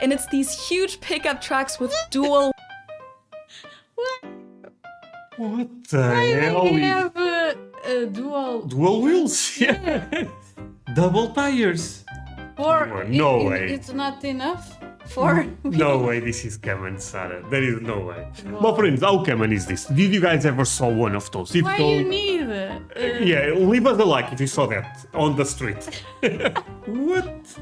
and it's these huge pickup trucks with dual... What the hell? They have dual wheels? Yeah. Double tires. or No way. It's not enough for No way this is common, Sarah. There is no way. My friends, how common is this? Did you guys ever saw one of those? If why so, you need yeah, leave us a like if you saw that on the street. What?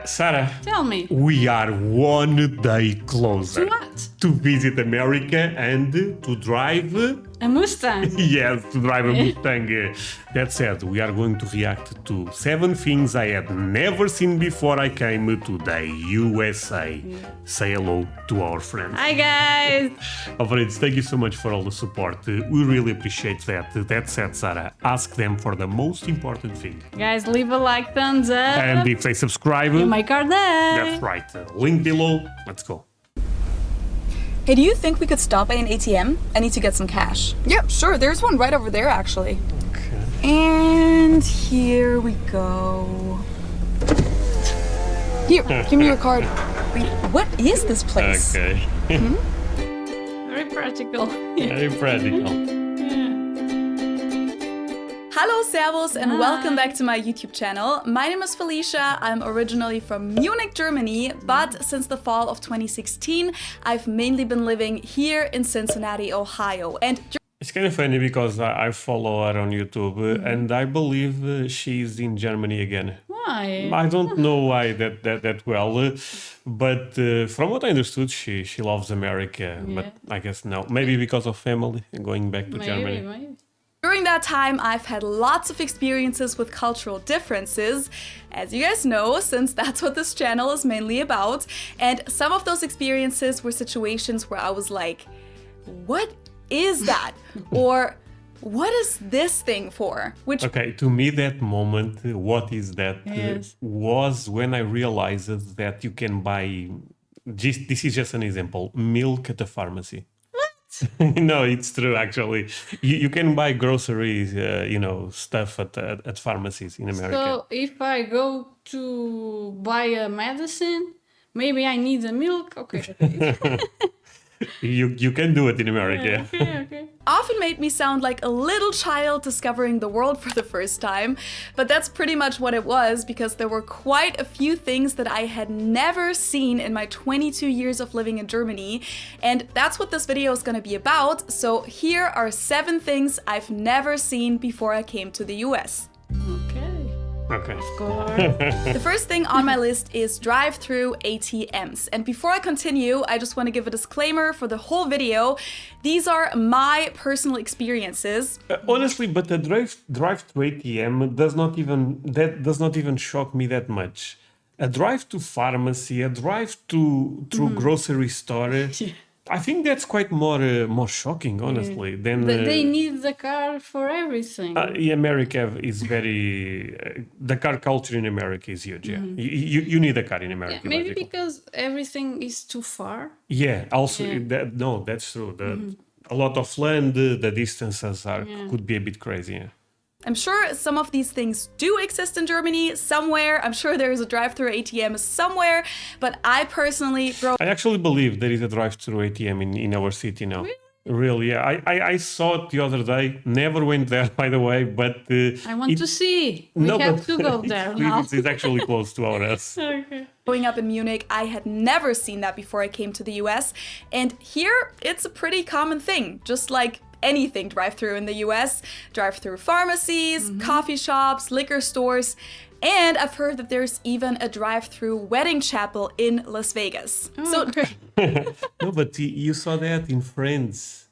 Sarah, Tell me. we are 1 day closer To what? to visit America and to drive. A Mustang. Yes, to drive a Mustang. That said, we are going to react to 7 things I had never seen before I came to the USA. Say hello to our friends. Hi guys. Our friends, thank you so much for all the support. We really appreciate that. That said, Sarah, ask them for the most important thing. Guys, leave a like, thumbs up. And if they subscribe, You make our day. that's right. Link below. Let's go. Hey, do you think we could stop at an ATM? I need to get some cash. Yep, sure. There's one right over there, actually. Okay. And here we go. Here, give me your card. Wait, what is this place? Okay. Very practical. Yeah. Very practical. Hello, servus, and welcome back to my YouTube channel. My name is Felicia. I'm originally from Munich, Germany, but since the fall of 2016, I've mainly been living here in Cincinnati, Ohio. And It's kind of funny because I follow her on YouTube and I believe she's in Germany again. Why? I don't know why that well, but from what I understood, she loves America. Yeah. But I guess no, maybe because of family going back to Germany. Maybe. during that time, I've had lots of experiences with cultural differences, as you guys know, since that's what this channel is mainly about. And some of those experiences were situations where I was like, what is that? Or what is this thing for? Which Okay, to me that moment, what is that, Yes. was when I realized that you can buy, this is just an example, milk at the pharmacy. No, it's true actually. You can buy groceries, stuff at pharmacies in America. So if I go to buy a medicine, maybe I need a milk. Okay. You can do it in America. Okay. often made me sound like a little child discovering the world for the first time, but that's pretty much what it was, because there were quite a few things that I had never seen in my 22 years of living in Germany, and that's what this video is gonna be about. So here are 7 things I've never seen before I came to the US. Okay. The first thing on my list is drive-thru ATMs. And before I continue, I just want to give a disclaimer for the whole video. These are my personal experiences. Honestly, but the drive-thru ATM does not even shock me that much. A drive to pharmacy, a drive to grocery store. I think that's quite more shocking, honestly. Than They need the car for everything. America is very the car culture in America is huge. Yeah, you need a car in America. Yeah, maybe basically. because everything is too far. Yeah, also Yeah. that's true. A lot of land, the distances could be a bit crazy. Yeah. I'm sure some of these things do exist in Germany somewhere. I'm sure there is a drive-thru ATM somewhere, but I personally I actually believe there is a drive-thru ATM in our city now. Really? Yeah. I saw it the other day. Never went there, by the way, but I want to see. We have to go there now. It's actually close to our house. Okay. Growing up in Munich, I had never seen that before I came to the US, and here it's a pretty common thing, just like anything drive-thru in the US. Drive-thru pharmacies, coffee shops, liquor stores, and I've heard that there's even a drive-thru wedding chapel in Las Vegas. So No, but you saw that in Friends.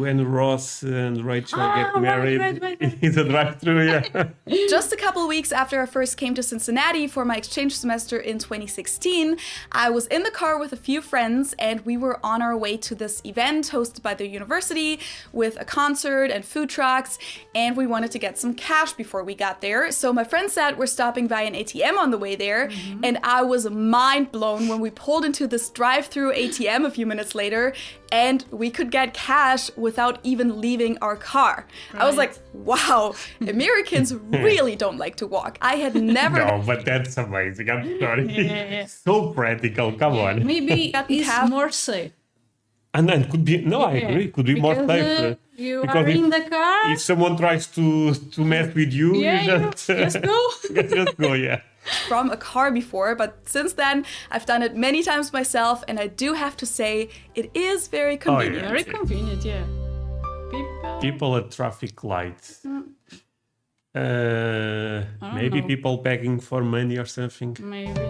When Ross and Rachel get married, right. it's a drive-thru, yeah. just a couple weeks after I first came to Cincinnati for my exchange semester in 2016, I was in the car with a few friends and we were on our way to this event hosted by the university with a concert and food trucks, and we wanted to get some cash before we got there. So my friend said we're stopping by an ATM on the way there, and I was mind blown when we pulled into this drive-thru ATM a few minutes later. and we could get cash without even leaving our car. I was like, wow, Americans really don't like to walk. I had never... No, but that's amazing. I'm sorry. Yeah. So practical. Come on. Maybe it's more safe. And then could be, no, I agree, could be more Because, safe. you because are in the car. If someone tries to mess with you, Yeah, you just go. just go, yeah. from a car before, but since then I've done it many times myself, and I do have to say it is very convenient. Very convenient, yeah. People at traffic lights. Maybe know. people begging for money or something. Maybe.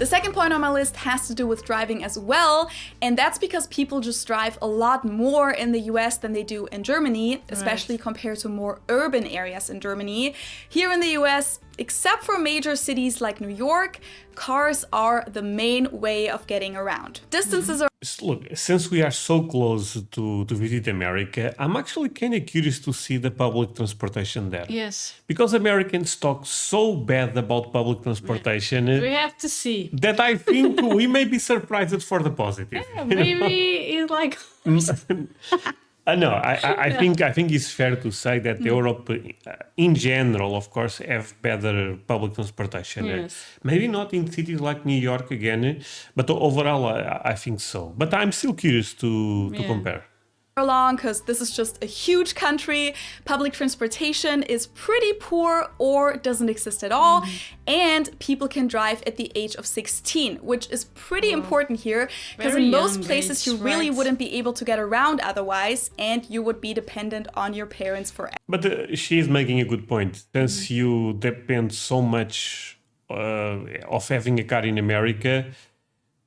The second point on my list has to do with driving as well, and that's because people just drive a lot more in the US than they do in Germany, especially compared to more urban areas in Germany. Here in the US, except for major cities like New York, cars are the main way of getting around. Distances are... Look, since we are so close to visit America, I'm actually kind of curious to see the public transportation there. Yes. Because Americans talk so bad about public transportation We have to see. that I think we may be surprised for the positive. Maybe it's like... No, I think it's fair to say that Europe, in general, of course, have better public transportation. Yes. Maybe not in cities like New York again, but overall, I think so. But I'm still curious to compare. long because this is just a huge country. Public transportation is pretty poor or doesn't exist at all. And people can drive at the age of 16, which is pretty important here because in most places you really wouldn't be able to get around otherwise, and you would be dependent on your parents forever. But she is making a good point. Since you depend so much of having a car in America,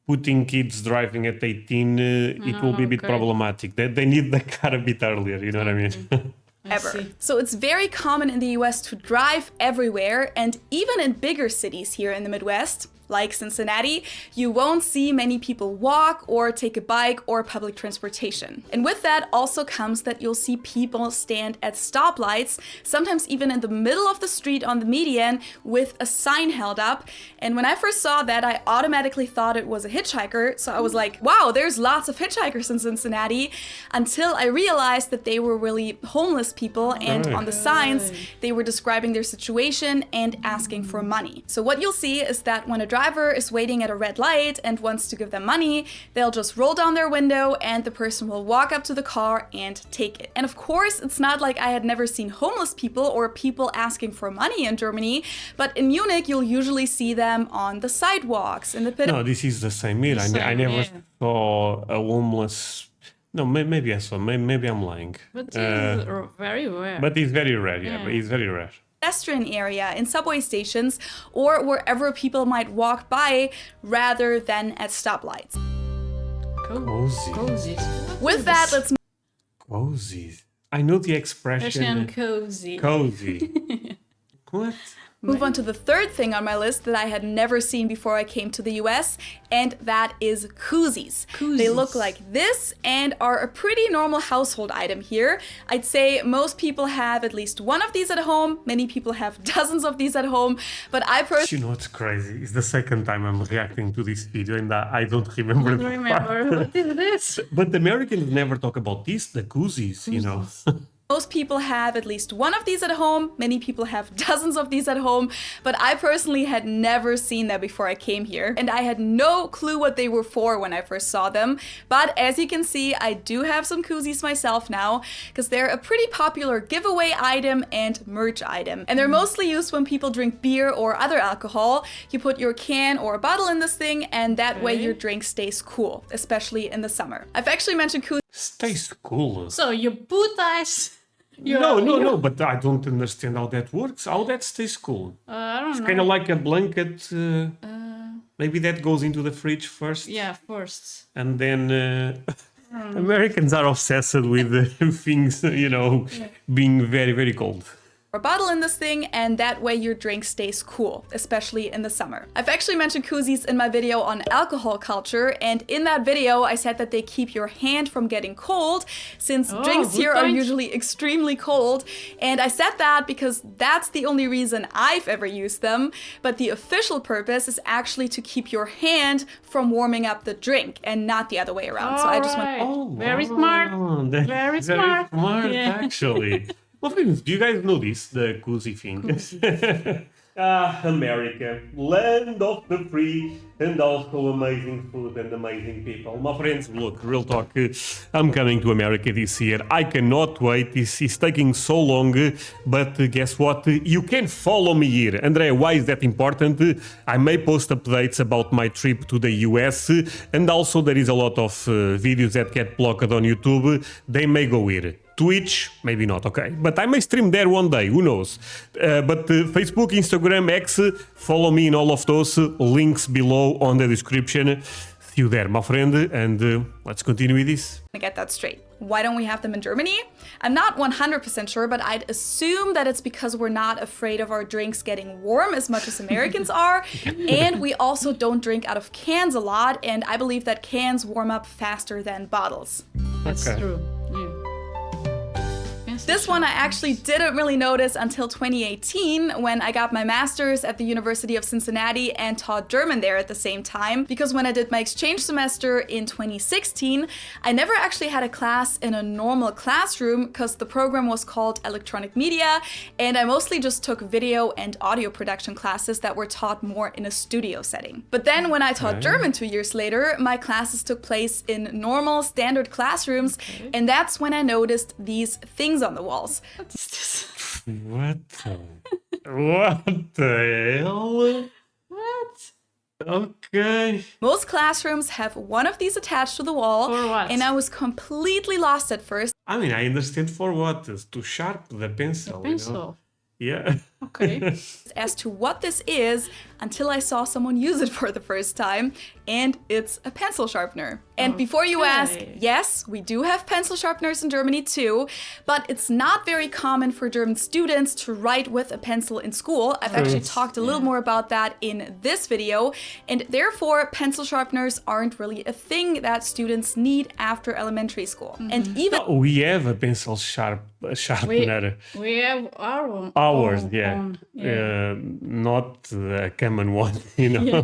putting kids driving at 18, it will be a bit problematic. They need the car a bit earlier, you know what I mean? Ever. So it's very common in the US to drive everywhere, and even in bigger cities here in the Midwest, like Cincinnati, you won't see many people walk or take a bike or public transportation. And with that also comes that you'll see people stand at stoplights, sometimes even in the middle of the street on the median with a sign held up. And when I first saw that, I automatically thought it was a hitchhiker. So I was like, wow, there's lots of hitchhikers in Cincinnati, until I realized that they were really homeless people, and on the signs, they were describing their situation and asking for money. So what you'll see is that when a driver is waiting at a red light and wants to give them money, they'll just roll down their window and the person will walk up to the car and take it. And of course, it's not like I had never seen homeless people or people asking for money in Germany, but in Munich, you'll usually see them on the sidewalks, in the pit. No, this is the same here. I never saw a homeless... No, maybe I saw. Maybe I'm lying. But it's very rare. But it's very rare, yeah. But it's very rare. Pedestrian area, in subway stations, or wherever people might walk by rather than at stoplights. Koozies. With that, let's Koozies. I know the expression. Cozy. Cozy. What? move on to the third thing on my list that I had never seen before I came to the US, and that is Koozies. They look like this and are a pretty normal household item here. I'd say most people have at least one of these at home. Many people have dozens of these at home, but I personally... You know what's crazy? It's the second time I'm reacting to this video and I don't remember. I don't remember. What is this? But the Americans never talk about this, the Koozies, you know. Most people have at least one of these at home. Many people have dozens of these at home, but I personally had never seen that before I came here, and I had no clue what they were for when I first saw them. But as you can see, I do have some Koozies myself now, because they're a pretty popular giveaway item and merch item. And they're mostly used when people drink beer or other alcohol. You put your can or a bottle in this thing, and that way your drink stays cool, especially in the summer. I've actually mentioned Koozies. Stays cool. So you put ice... No, but I don't understand how that works. How that stays cool? I don't know. It's kind of like a blanket. Maybe that goes into the fridge first. Yeah, first. And then Americans are obsessed with things, you know, being very, very cold. or bottle in this thing, and that way your drink stays cool, especially in the summer. I've actually mentioned Koozies in my video on alcohol culture, and in that video I said that they keep your hand from getting cold, since drinks here are usually extremely cold, and I said that because that's the only reason I've ever used them, but the official purpose is actually to keep your hand from warming up the drink and not the other way around. So I just went, very smart. That's Very smart. Yeah. Actually. Well, friends, do you guys know this, the Koozie thing? America, land of the free and also amazing food and amazing people. My friends, look, real talk, I'm coming to America this year. I cannot wait. This is taking so long, but guess what? You can follow me here. Andrea, why is that important? I may post updates about my trip to the US, and also there is a lot of videos that get blocked on YouTube. They may go here. Twitch, maybe not, okay. But I may stream there one day, who knows. But Facebook, Instagram, X, follow me in all of those. Links below on the description. See you there, my friend. And let's continue with this. To get that straight. Why don't we have them in Germany? I'm not 100% sure, but I'd assume that it's because we're not afraid of our drinks getting warm as much as Americans are. And we also don't drink out of cans a lot. And I believe that cans warm up faster than bottles. That's true. Yeah. This one I actually didn't really notice until 2018 when I got my master's at the University of Cincinnati and taught German there at the same time, because when I did my exchange semester in 2016, I never actually had a class in a normal classroom because the program was called Electronic Media, and I mostly just took video and audio production classes that were taught more in a studio setting. But then when I taught German 2 years later, my classes took place in normal standard classrooms, and that's when I noticed these things on the walls. What is this? What the hell? What? Okay. Most classrooms have one of these attached to the wall, For what? and I was completely lost at first. I mean, I understand for what? To sharpen the pencil. Pencil. You know? Yeah. Okay. As to what this is until I saw someone use it for the first time, and it's a pencil sharpener. And before you ask, yes, we do have pencil sharpeners in Germany too, but it's not very common for German students to write with a pencil in school. I've actually talked a little more about that in this video, and therefore pencil sharpeners aren't really a thing that students need after elementary school. And even We have a pencil sharpener. We have Ours, own, yeah. Not a common one, you know. Yeah.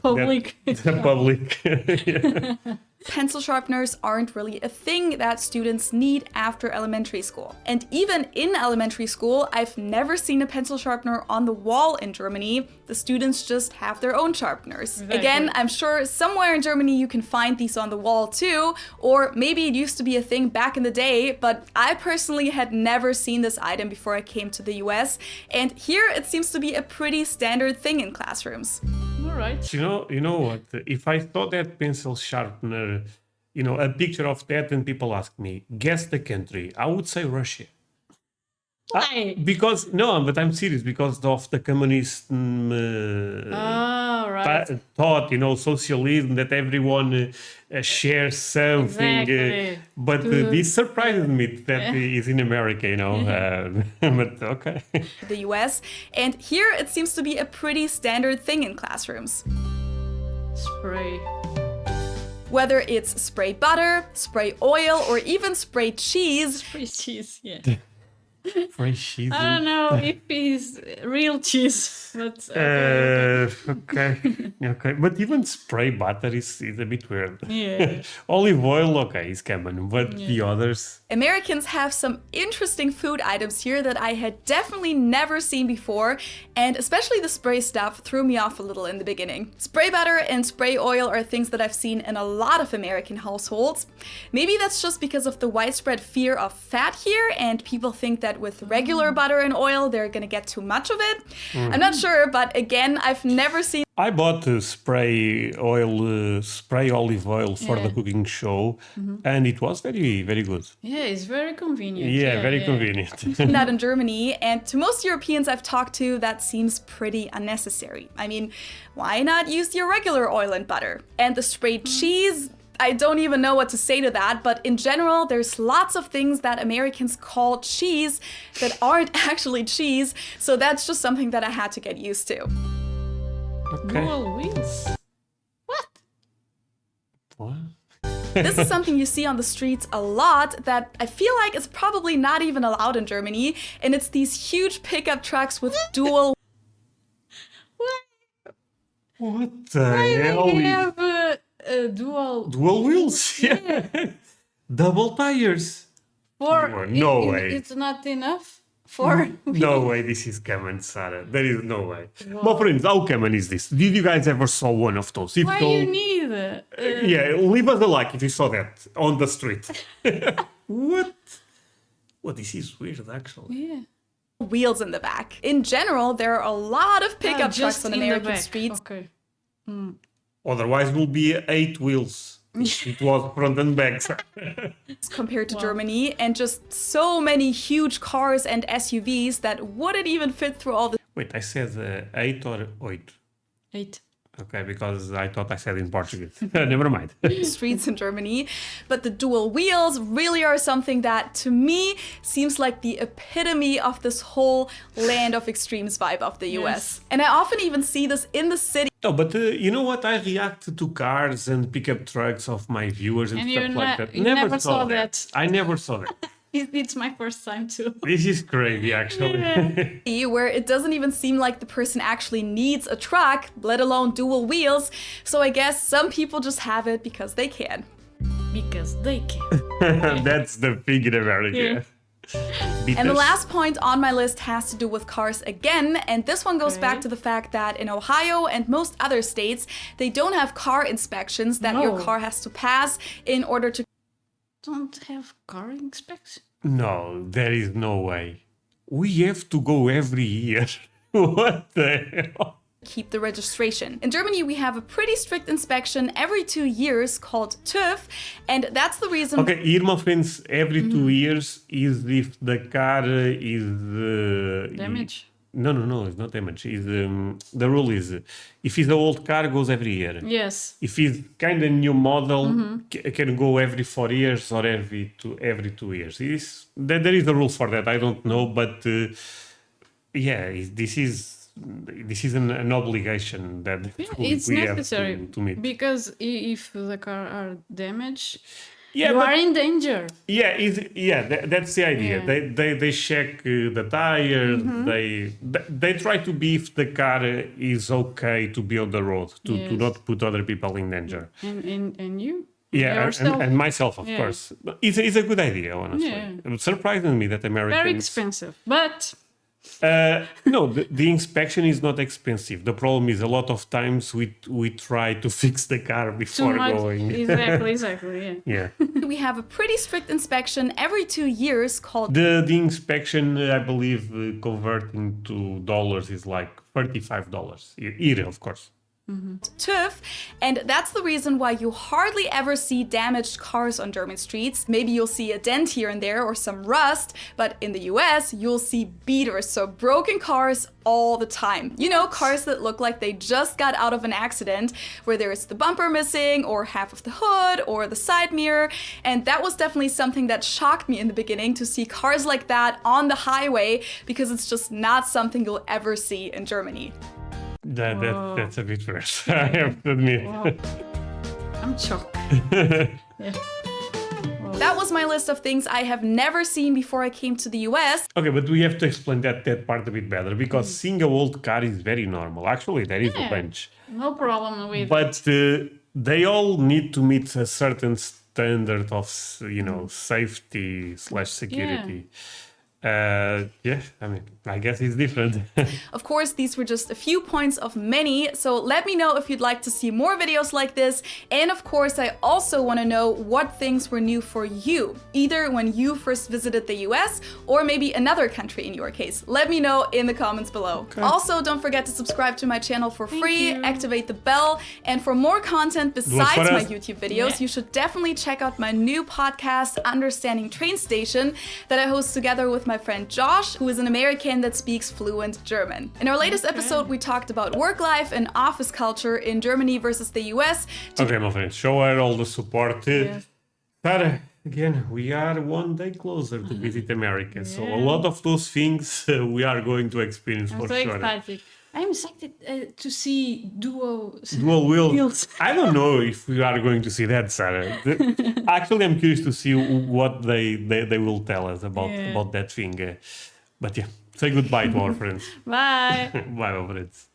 Public. The public. Yeah. pencil sharpeners aren't really a thing that students need after elementary school. And even in elementary school, I've never seen a pencil sharpener on the wall in Germany. The students just have their own sharpeners. Exactly. Again, I'm sure somewhere in Germany you can find these on the wall too, or maybe it used to be a thing back in the day, but I personally had never seen this item before I came to the US, and here it seems to be a pretty standard thing in classrooms. All right. You know what? If I saw that pencil sharpener, a picture of that, and people ask me, guess the country, I would say Russia. Why? Because but I'm serious. Because of the communist Right. thought, socialism, that everyone shares something. Exactly. But this surprises me that is in America, but okay. The US, and here it seems to be a pretty standard thing in classrooms. Spray. Whether it's spray butter, spray oil, or even spray cheese, Spray cheese, yeah. Fresh cheese. I don't know if it's real cheese, but Okay. But even spray butter is a bit weird. yeah. Olive oil, okay, is common, but the others. Americans have some interesting food items here that I had definitely never seen before, and especially the spray stuff threw me off a little in the beginning. Spray butter and spray oil are things that I've seen in a lot of American households. Maybe that's just because of the widespread fear of fat here, and people think that with regular butter and oil, they're gonna get too much of it. I'm not sure, but again, I've never seen I bought spray olive oil for the cooking show, and it was very, very good. Yeah, it's very convenient. Yeah, very convenient. that in Germany, and to most Europeans I've talked to, that seems pretty unnecessary. I mean, why not use your regular oil and butter? And the sprayed cheese, I don't even know what to say to that, but in general, there's lots of things that Americans call cheese that aren't actually cheese, so that's just something that I had to get used to. Okay. Dual wheels. What? What? This is something you see on the streets a lot that I feel like is probably not even allowed in Germany, and it's these huge pickup trucks with dual What the Why hell? they have dual Dual wheels? Yeah. Double tires. for No way. It's not enough for No way this is common, Sarah. There is no way. My friends, how common is this? Did you guys ever saw one of those? If why so, you need yeah, leave us a like if you saw that on the street. What? Well, this is weird, actually. yeah. wheels in the back. In general, there are a lot of pickup trucks Just on in the American back. streets. Okay. Otherwise, will be 8 wheels. It was front and back. Compared to Germany, and just so many huge cars and SUVs that wouldn't even fit through all the Wait, I said 8 or 8? 8. Okay, because I thought I said in Portuguese. Never mind. streets in Germany. But the dual wheels really are something that, to me, seems like the epitome of this whole land of extremes vibe of the US. And I often even see this in the city. No, but you know what? I react to cars and pickup trucks of my viewers and And stuff you like ne- that. you never saw that. I never saw that. It's my first time too. This is crazy, actually. Where it doesn't even seem like the person actually needs a truck, let alone dual wheels. So I guess some people just have it because they can. Because they can. That's the thing in America. And the last point on my list has to do with cars again, and this one goes back Okay. to the fact that in Ohio and most other states, they don't have car inspections that your No. car has to pass in order to Don't have car inspection. No, there is no way. We have to go every year. What the hell? keep the registration. In Germany, we have a pretty strict inspection every 2 years called TÜV, and that's the reason. Okay, here, my friends, every 2 years is if the car is... Damage. No, it's not damage. Is the rule is if it's an old car, goes every year. Yes. If it's kind of new model, can go every 4 years or every 2 years. There is a rule for that. I don't know, but yeah, this is an obligation that It's we necessary have to meet. because if the car are damaged, Yeah, you but- are in danger. That's the idea. Yeah. They check the tires. They try to be if the car is okay to be on the road to Yes. not put other people in danger. And you? Yeah, Yourself? and myself, of Yeah. course. It's a good idea, honestly. Yeah. It's surprising me that Americans. Very expensive, but No, the inspection is not expensive. The problem is a lot of times we try to fix the car too before much. going. Exactly. Yeah. Yeah. We have a pretty strict inspection every 2 years called The inspection, I believe, converting to dollars is like $35 here, of course. TÜV, and that's the reason why you hardly ever see damaged cars on German streets. Maybe you'll see a dent here and there or some rust, but in the US, you'll see beaters, so broken cars all the time. You know, cars that look like they just got out of an accident, where there's the bumper missing, or half of the hood, or the side mirror, and that was definitely something that shocked me in the beginning, to see cars like that on the highway, because it's just not something you'll ever see in Germany. That's a bit worse, I have to admit. I'm shocked. Yeah. That was my list of things I have never seen before I came to the US. Okay, but we have to explain that part a bit better, because seeing a old car is very normal. Actually, there is a Yeah. bunch. No problem with But they all need to meet a certain standard of, safety / security. Yeah, I mean, I guess it's different. Of course, these were just a few points of many, so let me know if you'd like to see more videos like this. And of course, I also want to know what things were new for you, either when you first visited the US or maybe another country in your case. Let me know in the comments below. Also, don't forget to subscribe to my channel for free, you. activate the bell, and for more content besides for my us. YouTube videos, Yeah. you should definitely check out my new podcast, Understanding Train Station, that I host together with my my friend Josh, who is an American that speaks fluent German. In our latest episode, we talked about work life and office culture in Germany versus the US. Okay, my friends, show her all the support. Sarah, again, we are one day closer to visit America, so a lot of those things we are going to experience I'm for so sure. excited. I'm excited to see dual Wheels. I don't know if we are going to see that, Sarah. Actually, I'm curious to see what they will tell us about that thing. But yeah, say goodbye to our friends. Bye. Bye, my friends.